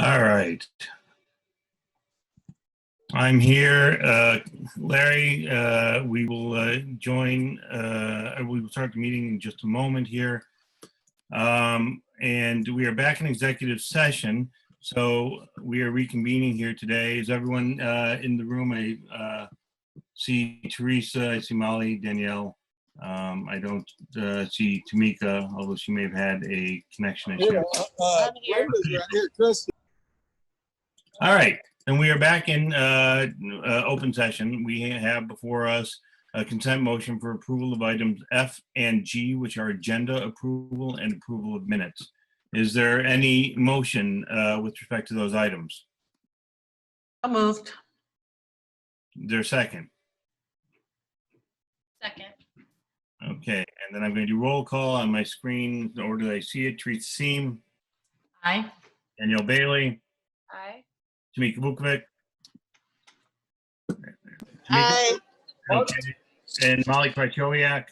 All right. I'm here. Larry, we will we will start the meeting in just a moment here. And we are back in executive session. So we are reconvening here today. Is everyone in the room? I see Teresa, I see Molly, Danielle. I don't see Tamika, although she may have had a connection issue. I'm here. All right, and we are back in open session. We have before us a consent motion for approval of items F and G, which are agenda approval and approval of minutes. Is there any motion with respect to those items? I moved. Is there a second? Second. Okay, and then I'm going to do roll call on my screen in order that I see it. Teresa Seam, Aye. Danielle Bailey, Aye. Tamika Vukovic. Aye. Okay. And Molly Krychowiak.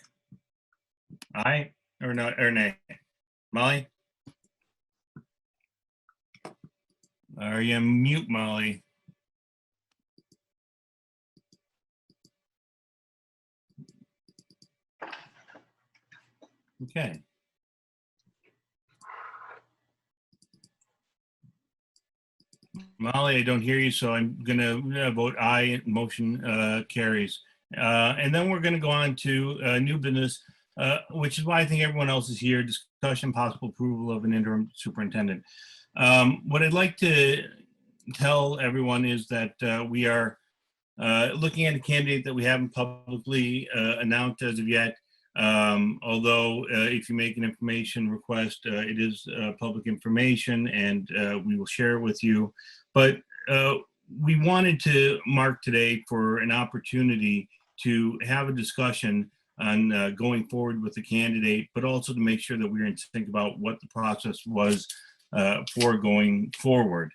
Aye or no or nay? Molly? Are you on mute, Molly? Okay. Molly, I don't hear you, so I'm gonna vote aye. Motion carries. And then we're gonna go on to new business, which is why I think everyone else is here. Discussion, possible approval of an interim superintendent. What I'd like to tell everyone is that we are looking at a candidate that we haven't publicly announced as of yet. Although if you make an information request, it is public information and we will share it with you. But we wanted to mark today for an opportunity to have a discussion on going forward with the candidate, but also to make sure that we're in sync about what the process was for going forward.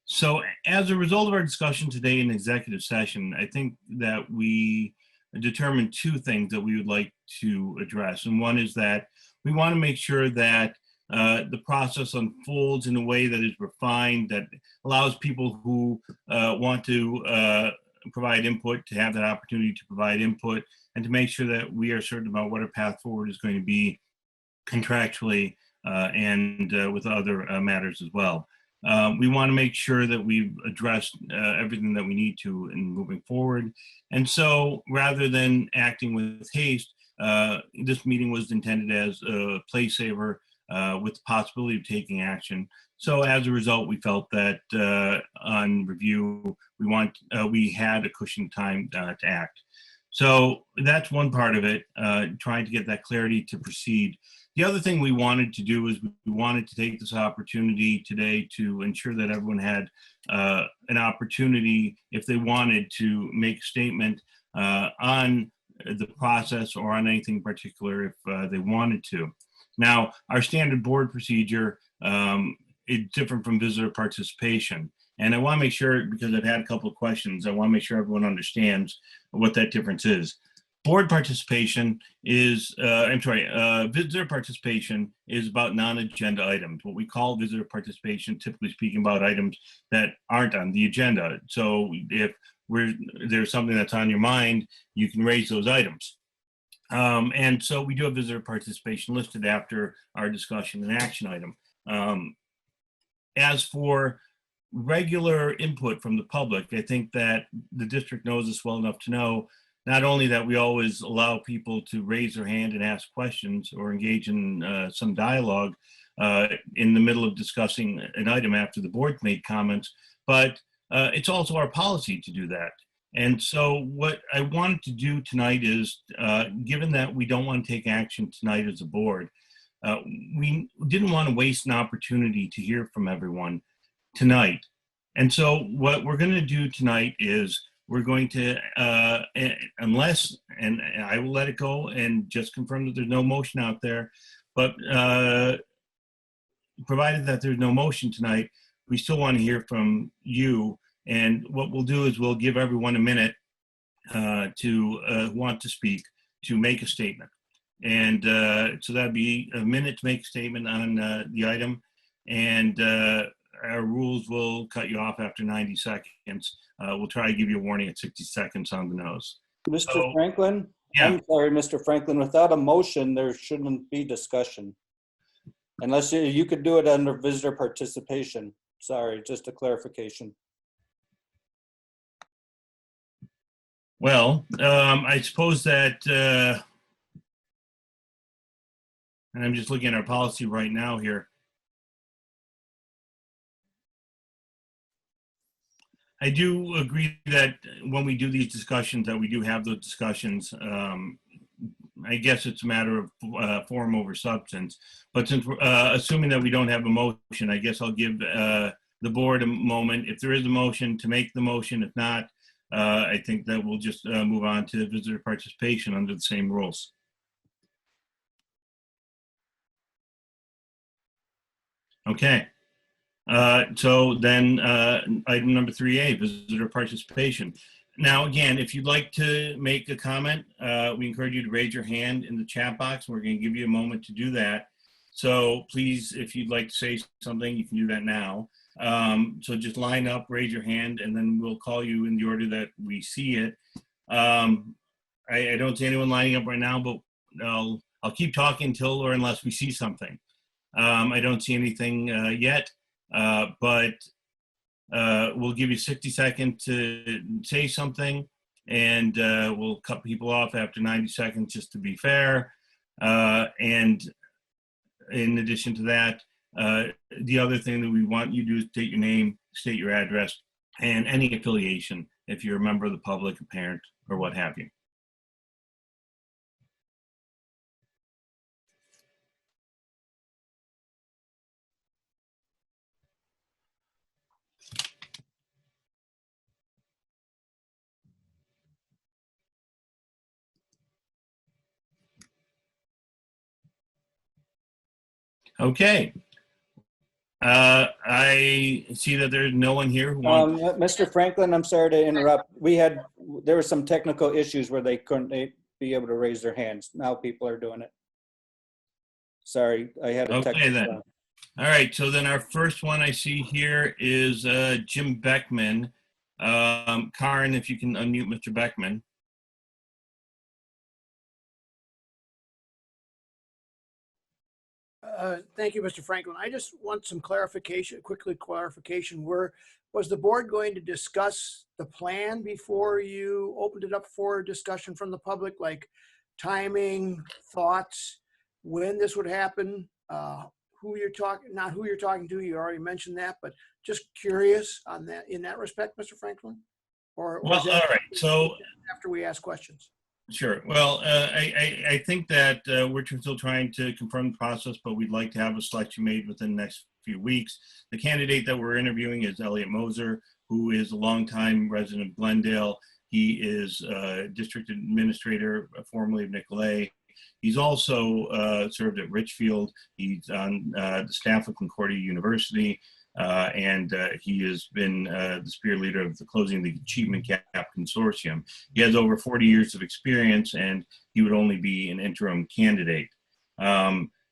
So as a result of our discussion today in executive session, I think that we determined two things that we would like to address. And one is that we want to make sure that the process unfolds in a way that is refined, that allows people who want to provide input to have that opportunity to provide input, and to make sure that we are certain about what our path forward is going to be contractually and with other matters as well. We want to make sure that we've addressed everything that we need to in moving forward. And so rather than acting with haste, this meeting was intended as a play saver with the possibility of taking action. So as a result, we felt that on review, we had a cushion time to act. So that's one part of it, trying to get that clarity to proceed. The other thing we wanted to do is we wanted to take this opportunity today to ensure that everyone had an opportunity, if they wanted, to make a statement on the process or on anything in particular if they wanted to. Now, our standard board procedure is different from visitor participation. And I want to make sure, because I've had a couple of questions, I want to make sure everyone understands what that difference is. Board participation is, visitor participation is about non-agenda items. What we call visitor participation, typically speaking, about items that aren't on the agenda. So if there's something that's on your mind, you can raise those items. And so we do have visitor participation listed after our discussion and action item. As for regular input from the public, I think that the district knows this well enough to know not only that we always allow people to raise their hand and ask questions or engage in some dialogue in the middle of discussing an item after the board made comments, but it's also our policy to do that. And so what I wanted to do tonight is, given that we don't want to take action tonight as a board, we didn't want to waste an opportunity to hear from everyone tonight. And so what we're going to do tonight is we're going to, unless, and I will let it go and just confirm that there's no motion out there, but provided that there's no motion tonight, we still want to hear from you. And what we'll do is we'll give everyone a minute to want to speak, to make a statement. And so that'd be a minute to make a statement on the item. And our rules will cut you off after 90 seconds. We'll try to give you a warning at 60 seconds on the nose. Mr. So, Franklin? yeah. I'm sorry, Mr. Franklin, without a motion, there shouldn't be discussion. Unless you could do it under visitor participation. Sorry, just a clarification. Well, I suppose that, and I'm just looking at our policy right now here. I do agree that when we do these discussions, that we do have those discussions. I guess it's a matter of form over substance. But since we're assuming that we don't have a motion, I guess I'll give the board a moment. If there is a motion, to make the motion. If not, I think that we'll just move on to visitor participation under the same rules. Okay. So then item number 3A, visitor participation. Now, again, if you'd like to make a comment, we encourage you to raise your hand in the chat box. We're going to give you a moment to do that. So please, if you'd like to say something, you can do that now. So just line up, raise your hand, and then we'll call you in the order that we see it. I don't see anyone lining up right now, but I'll keep talking until or unless we see something. I don't see anything yet, but we'll give you 60 seconds to say something, and we'll cut people off after 90 seconds just to be fair. And in addition to that, the other thing that we want you to do is state your name, state your address, and any affiliation if you're a member of the public, a parent, or what have you. Okay. I see that there's no one here who wants. Mr. Franklin, I'm sorry to interrupt. There were some technical issues where they couldn't be able to raise their hands. Now people are doing it. Sorry, I had a Okay, technical then. problem. All right, so then our first one I see here is Jim Beckman. Karen, if you can unmute Mr. Beckman. Thank you, Mr. Franklin. I just want some clarification, clarification. Was the board going to discuss the plan before you opened it up for discussion from the public, like timing, thoughts, when this would happen, who you're talking, not who you're talking to, you already mentioned that, but just curious on that, in that respect, Mr. Franklin? Or Well, all right, so after we ask questions. sure. Well, I think that we're still trying to confirm the process, but we'd like to have a selection made within the next few weeks. The candidate that we're interviewing is Elliot Moser, who is a longtime resident of Glendale. He is district administrator, formerly of Nicolay. He's also served at Richfield. He's on the staff of Concordia University. And he has been the spear leader of the Closing the Achievement Gap Consortium. He has over 40 years of experience, and he would only be an interim candidate.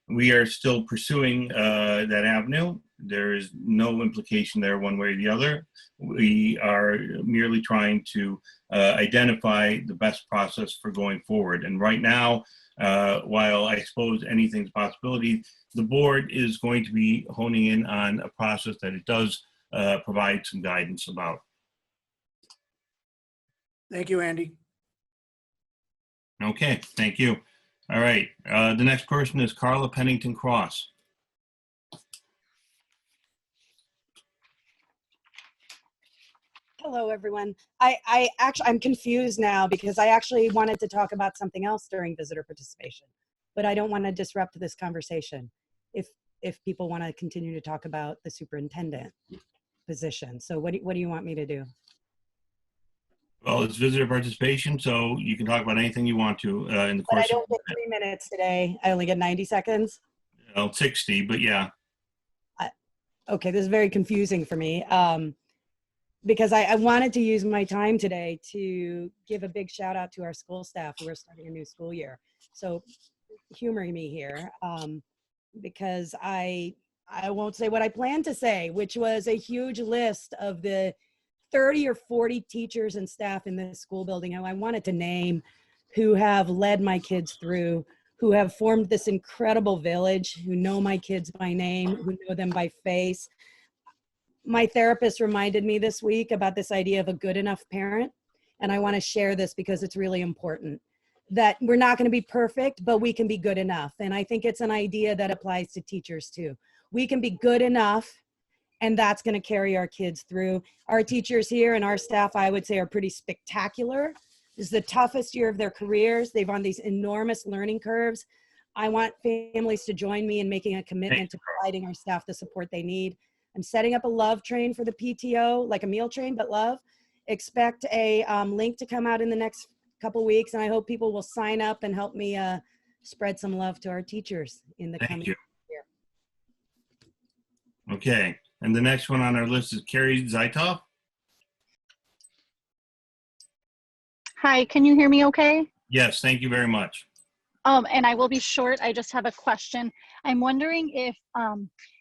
We are still pursuing that avenue. There is no implication there one way or the other. We are merely trying to identify the best process for going forward. And right now, while I suppose anything's a possibility, the board is going to be honing in on a process that it does provide some guidance about. Thank you, Andy. Okay, thank you. All right, the next person is Carla Pennington Cross. Hello, everyone. I'm confused now because I actually wanted to talk about something else during visitor participation, but I don't want to disrupt this conversation if people want to continue to talk about the superintendent position. So what do you want me to do? Well, it's visitor participation, so you can talk about anything you want to in the But I course don't get 3 minutes today. I only get 90 seconds. of 60, but yeah. Okay, this is very confusing for me. Because I wanted to use my time today to give a big shout out to our school staff who are starting a new school year. So humor me here, because I I won't say what I planned to say, which was a huge list of the 30 or 40 teachers and staff in this school building who I wanted to name, who have led my kids through, who have formed this incredible village, who know my kids by name, who know them by face. My therapist reminded me this week about this idea of a good enough parent. And I want to share this because it's really important, that we're not going to be perfect, but we can be good enough. And I think it's an idea that applies to teachers too. We can be good enough, and that's going to carry our kids through. Our teachers here and our staff, I would say, are pretty spectacular. This is the toughest year of their careers. They've on these enormous learning curves. I want families to join me in making a commitment to providing our staff the support they need. I'm setting up a love train for the PTO, like a meal train, but love. Expect a link to come out in the next couple weeks, and I hope people will sign up and help me spread some love to our teachers in the coming Thank you. year. Okay, and the next one on our list is Carrie Zaitoff. Hi, can you hear me okay? Yes, thank you very much. And I will be short. I just have a question. I'm wondering if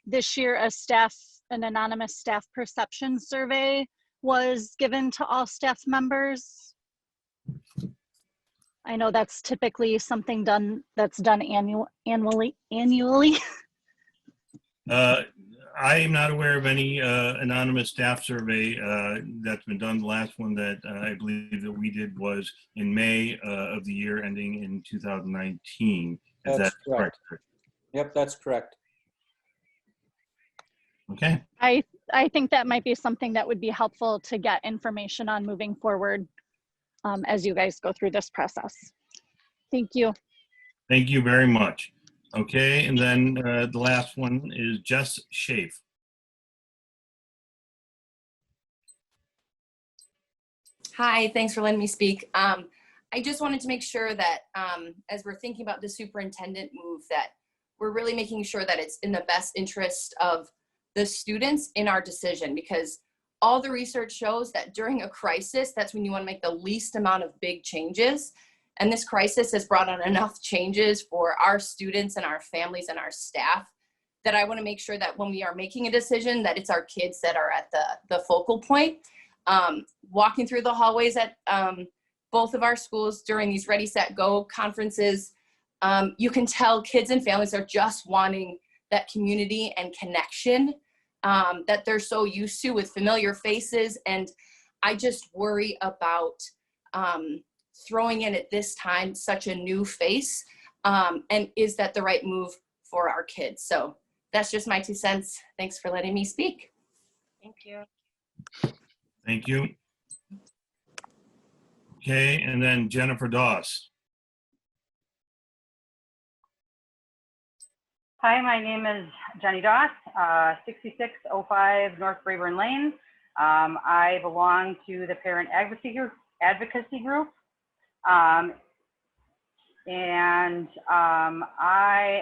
this year an anonymous staff perception survey was given to all staff members. I know that's typically something that's done annually. I am not aware of any anonymous staff survey that's been done. The last one that I believe that we did was in May of the year ending in 2019. Is That's that correct? Yep, that's correct. Okay. I think that might be something that would be helpful to get information on moving forward as you guys go through this process. Thank you. Thank you very much. Okay, and then the last one is Jess Schaaf. Hi, thanks for letting me speak. I just wanted to make sure that as we're thinking about the superintendent move, that we're really making sure that it's in the best interest of the students in our decision, because all the research shows that during a crisis, that's when you want to make the least amount of big changes. And this crisis has brought on enough changes for our students and our families and our staff that I want to make sure that when we are making a decision, that it's our kids that are at the focal point. Walking through the hallways at both of our schools during these Ready, Set, Go conferences, you can tell kids and families are just wanting that community and connection that they're so used to with familiar faces. And I just worry about throwing in at this time such a new face, and is that the right move for our kids? So that's just my 2 cents. Thanks for letting me speak. Thank you. Thank you. Okay, and then Jennifer Doss. Hi, my name is Jenny Doss, 6605 North Rayburn Lane. I belong to the Parent Advocacy Group. I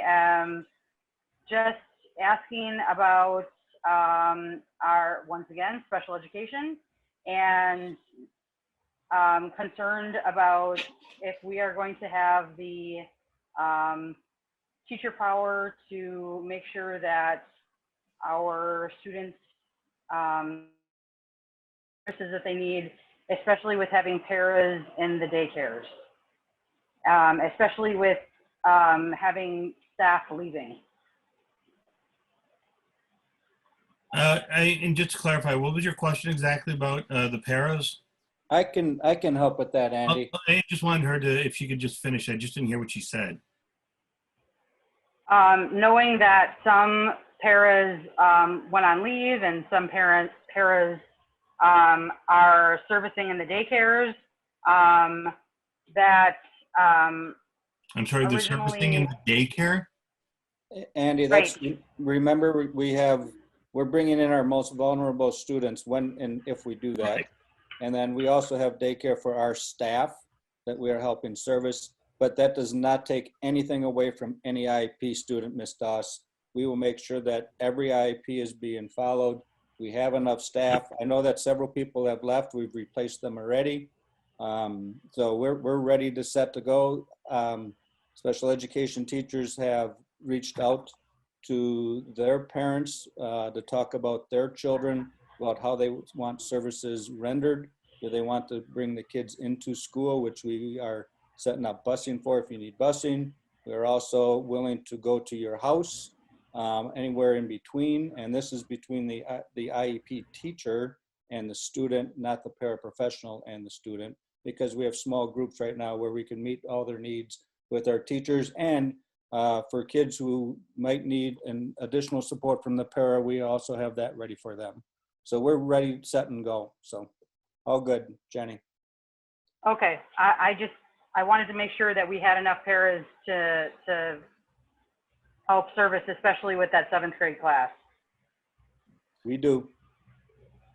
am just asking about our, once again, special education, and concerned about if we are going to have the teacher power to make sure that our students services that they need, especially with having paras in the daycares, especially with having staff leaving. And just to clarify, what was your question exactly about the paras? I can help with that, Andy. I just wanted her to, if she could just finish. I just didn't hear what she said. Knowing that some paras went on leave and some paras are servicing in the daycares, that I'm sorry, they're servicing in the daycare? Andy, that's right. Remember, we're bringing in our most vulnerable students when and if we do that. Right. And then we also have daycare for our staff that we are helping service, but that does not take anything away from any IEP student, Ms. Doss. We will make sure that every IEP is being followed. We have enough staff. I know that several people have left. We've replaced them already. So we're ready to set to go. Special education teachers have reached out to their parents to talk about their children, about how they want services rendered. Do they want to bring the kids into school, which we are setting up busing for if you need busing. We're also willing to go to your house, anywhere in between. And this is between the IEP teacher and the student, not the paraprofessional and the student, because we have small groups right now where we can meet all their needs with our teachers. And for kids who might need an additional support from the para, we also have that ready for them. So we're ready, set and go. So all good, Jenny. Okay, I wanted to make sure that we had enough paras to help service, especially with that 7th grade class. We do.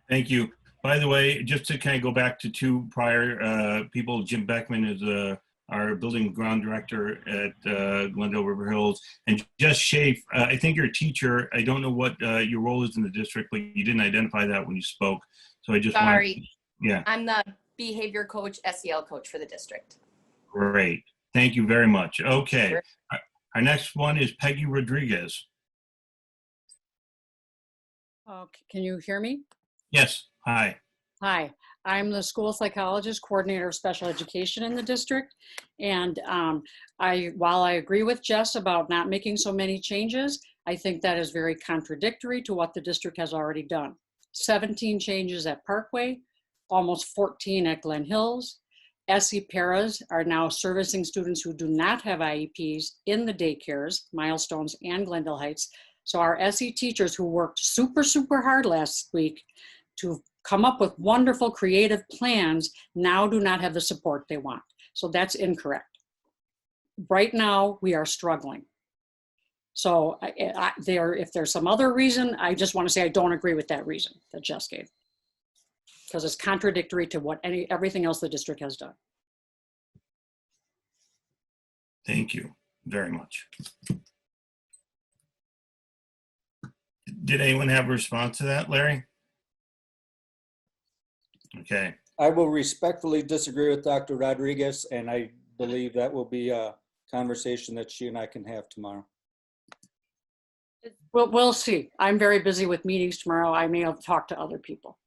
Thank you. By the way, just to kind of go back to two prior people, Jim Beckman is our building ground director at Glendale-River Hills, and Jess Schaaf, I think you're a teacher. I don't know what your role is in the district, but you didn't identify that when you spoke. So I just Sorry. Yeah. I'm the behavior coach, SEL coach for the district. Great. Thank you very much. Okay. Sure. Our next one is Peggy Rodriguez. Can you hear me? Yes. Hi. Hi, I'm the school psychologist coordinator of special education in the district. And while I agree with Jess about not making so many changes, I think that is very contradictory to what the district has already done. 17 changes at Parkway, almost 14 at Glen Hills. SE paras are now servicing students who do not have IEPs in the daycares, Milestones and Glendale Heights. So our SE teachers who worked super, super hard last week to come up with wonderful creative plans now do not have the support they want. So that's incorrect. Right now, we are struggling. So if there's some other reason, I just want to say I don't agree with that reason that Jess gave, because it's contradictory to what everything else the district has done. Thank you very much. Did anyone have a response to that, Larry? Okay. I will respectfully disagree with Dr. Rodriguez, and I believe that will be a conversation that she and I can have tomorrow. Well, we'll see. I'm very busy with meetings tomorrow. I may have talked to other people.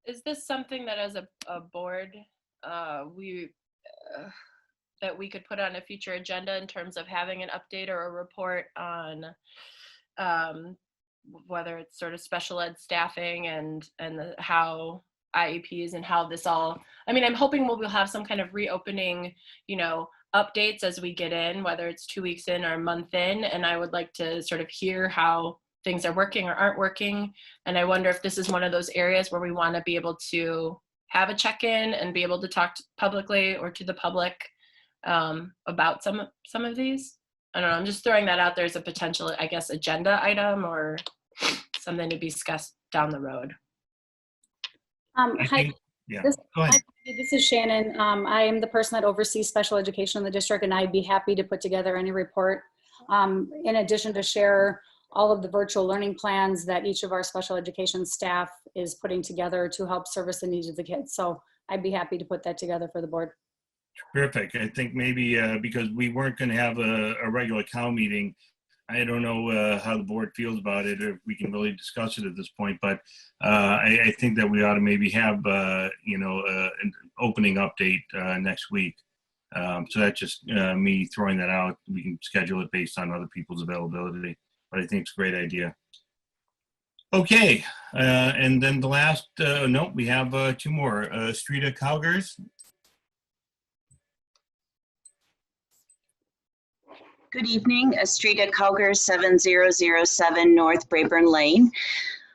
Is this something that as a board that we could put on a future agenda in terms of having an update or a report on whether it's sort of special ed staffing and how IEPs and how this all, I mean, I'm hoping we'll have some kind of reopening, updates as we get in, whether it's 2 weeks in or a month in. And I would like to sort of hear how things are working or aren't working. And I wonder if this is one of those areas where we want to be able to have a check-in and be able to talk publicly or to the public about some of these. I don't know, I'm just throwing that out there as a potential, I guess, agenda item or something to be discussed down the road. Hi, Yeah. this, Go ahead. this is Shannon. I am the person that oversees special education in the district, and I'd be happy to put together any report. In addition to share all of the virtual learning plans that each of our special education staff is putting together to help service the needs of the kids. So I'd be happy to put that together for the board. Terrific. I think maybe because we weren't going to have a regular COW meeting, I don't know how the board feels about it, or if we can really discuss it at this point, but I think that we ought to maybe have, an opening update next week. So that's just me throwing that out. We can schedule it based on other people's availability, but I think it's a great idea. Okay, and then the last, no, we have two more. Streeta Calgers. Good evening, Astrida Calgar, 7007 North Brayburn Lane.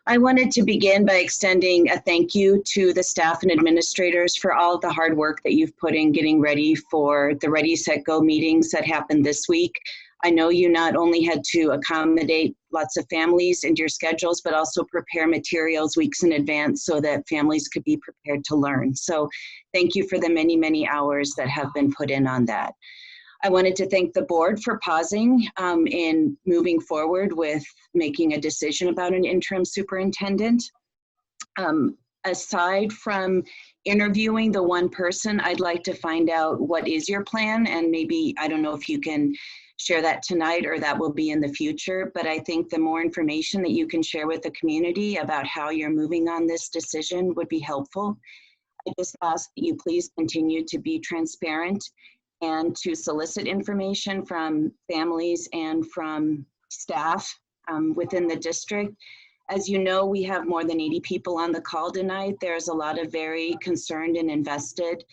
I wanted to begin by extending a thank you to the staff and administrators for all of the hard work that you've put in getting ready for the Ready, Set, Go meetings that happened this week. I know you not only had to accommodate lots of families into your schedules, but also prepare materials weeks in advance so that families could be prepared to learn. So thank you for the many, many hours that have been put in on that. I wanted to thank the board for pausing in moving forward with making a decision about an interim superintendent. Aside from interviewing the one person, I'd like to find out what is your plan, and maybe, I don't know if you can share that tonight or that will be in the future, but I think the more information that you can share with the community about how you're moving on this decision would be helpful. I just ask that you please continue to be transparent and to solicit information from families and from staff within the district. As you know, we have more than 80 people on the call tonight. There's a lot of very concerned and invested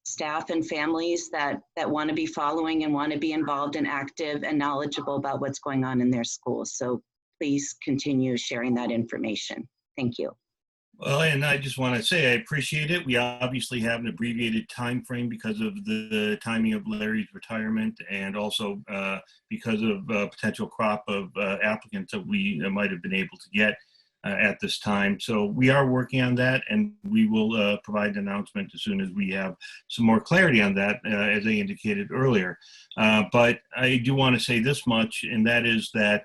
staff and families that want to be following and want to be involved and active and knowledgeable about what's going on in their schools. So please continue sharing that information. Thank you. Well, and I just want to say I appreciate it. We obviously have an abbreviated time frame because of the timing of Larry's retirement, and also because of potential crop of applicants that we might have been able to get at this time. So we are working on that, and we will provide an announcement as soon as we have some more clarity on that, as I indicated earlier. But I do want to say this much, and that is that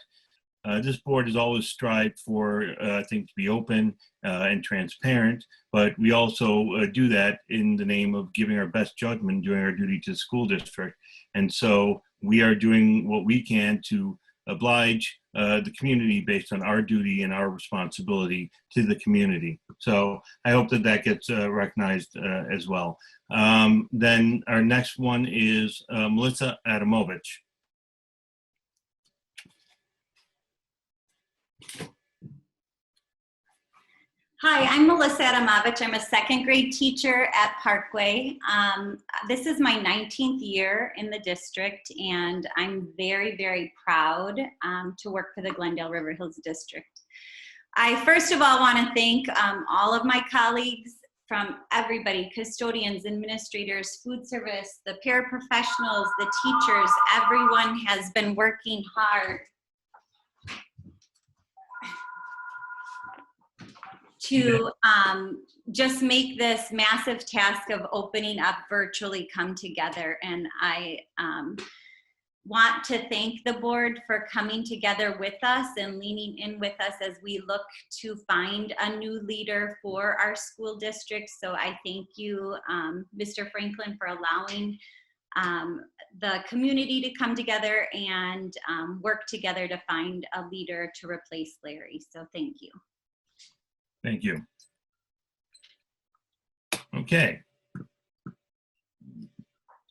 this board has always strived for things to be open and transparent, but we also do that in the name of giving our best judgment, doing our duty to the school district. And so we are doing what we can to oblige the community based on our duty and our responsibility to the community. So I hope that that gets recognized as well. Then our next one is Melissa Adamovich. Hi, I'm Melissa Adamovich. I'm a second grade teacher at Parkway. This is my 19th year in the district, and I'm very, very proud to work for the Glendale-River Hills District. I first of all want to thank all of my colleagues from everybody, custodians, administrators, food service, the paraprofessionals, the teachers. Everyone has been working hard to just make this massive task of opening up virtually come together. And I want to thank the board for coming together with us and leaning in with us as we look to find a new leader for our school district. So I thank you, Mr. Franklin, for allowing the community to come together and work together to find a leader to replace Larry. So thank you. Thank you. Okay.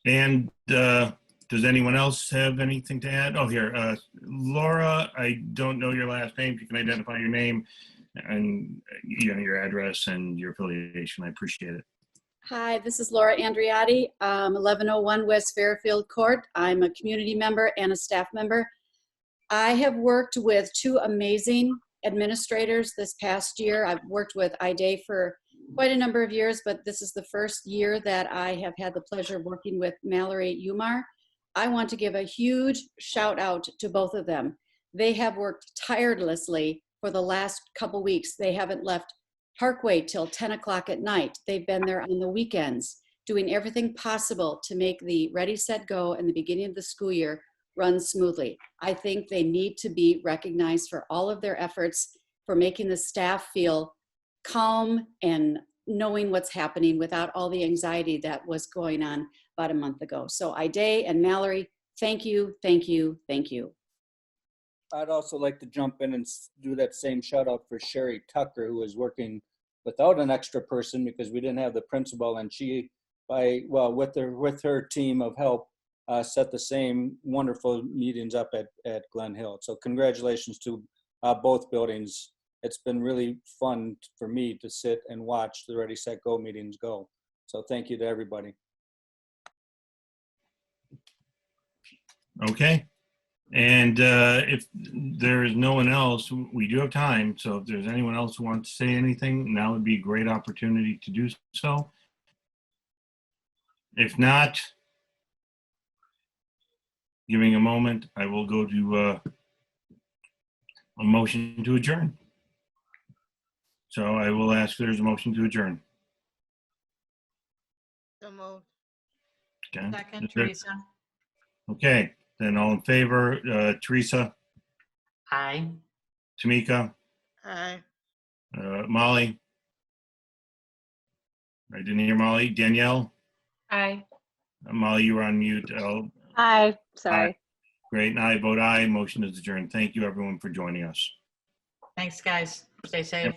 And does anyone else have anything to add? Oh, here, Laura, I don't know your last name. If you can identify your name and your address and your affiliation, I appreciate it. Hi, this is Laura Andriotti, 1101 West Fairfield Court. I'm a community member and a staff member. I have worked with two amazing administrators this past year. I've worked with IDA for quite a number of years, but this is the first year that I have had the pleasure of working with Mallory Umar. I want to give a huge shout out to both of them. They have worked tirelessly for the last couple weeks. They haven't left Parkway till 10 o'clock at night. They've been there on the weekends, doing everything possible to make the Ready, Set, Go and the beginning of the school year run smoothly. I think they need to be recognized for all of their efforts, for making the staff feel calm and knowing what's happening without all the anxiety that was going on about a month ago. So Ida and Mallory, thank you, thank you, thank you. I'd also like to jump in and do that same shout out for Sherry Tucker, who is working without an extra person because we didn't have the principal, and she, with her team of help, set the same wonderful meetings up at Glen Hill. So congratulations to both buildings. It's been really fun for me to sit and watch the Ready, Set, Go meetings go. So thank you to everybody. Okay. And if there is no one else, we do have time. So if there's anyone else who wants to say anything, now would be a great opportunity to do so. If not, giving a moment, I will go to a motion to adjourn. So I will ask if there's a motion to adjourn. So moved. Okay. Second, Teresa. Okay, then all in favor, Teresa, Aye. Tamika, Aye. Molly. I didn't hear Molly. Danielle? Aye. Molly, you were on mute. Hi, sorry. Great. And I vote aye. Motion is adjourned. Thank you, everyone, for joining us. Thanks, guys. Stay safe.